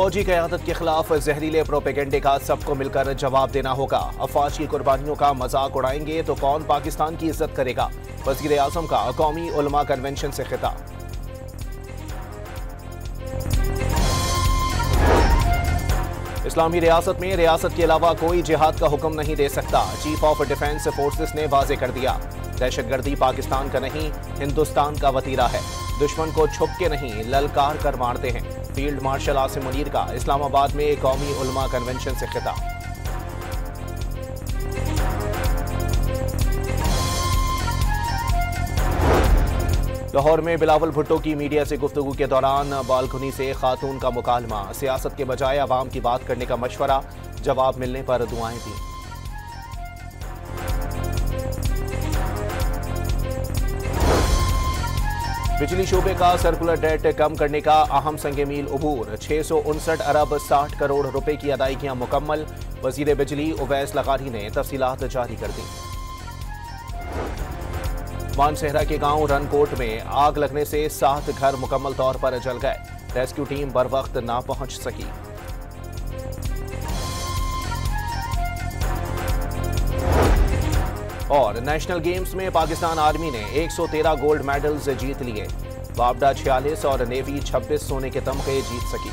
फौजी क़यादत के खिलाफ जहरीले प्रोपेगेंडे का सबको मिलकर जवाब देना होगा। अफवाज की कुर्बानियों का मजाक उड़ाएंगे तो कौन पाकिस्तान की इज्जत करेगा। वज़ीर आज़म का कौमी उलमा कन्वेंशन से खिताब। इस्लामी रियासत में रियासत के अलावा कोई जिहाद का हुक्म नहीं दे सकता। चीफ ऑफ डिफेंस फोर्सेस ने वाजे कर दिया। दहशतगर्दी पाकिस्तान का नहीं, हिंदुस्तान का वतीरा है। दुश्मन को छुप के नहीं, ललकार कर मारते हैं। फील्ड मार्शल आसिम मुनीर का इस्लामाबाद में कौमी उलमा कन्वेंशन से खिताब। लाहौर में बिलावल भुट्टो की मीडिया से गुफ्तगू के दौरान बालकनी से खातून का मुकालमा। सियासत के बजाय आवाम की बात करने का मशवरा, जवाब मिलने पर दुआएं दी। बिजली शोबे का सर्कुलर डेट कम करने का अहम संग मील अबूर। 659 अरब 60 करोड़ रुपए की अदायगियां मुकम्मल। वजीर बिजली उवैस लगारी ने तफसीलात जारी कर दी। मानसेहरा के गांव रनकोट में आग लगने से 7 घर मुकम्मल तौर पर जल गए। रेस्क्यू टीम बर वक्त ना पहुंच सकी। और नेशनल गेम्स में पाकिस्तान आर्मी ने 113 गोल्ड मेडल्स जीत लिए। वापडा 46 और नेवी 26 सोने के तमगे जीत सकी।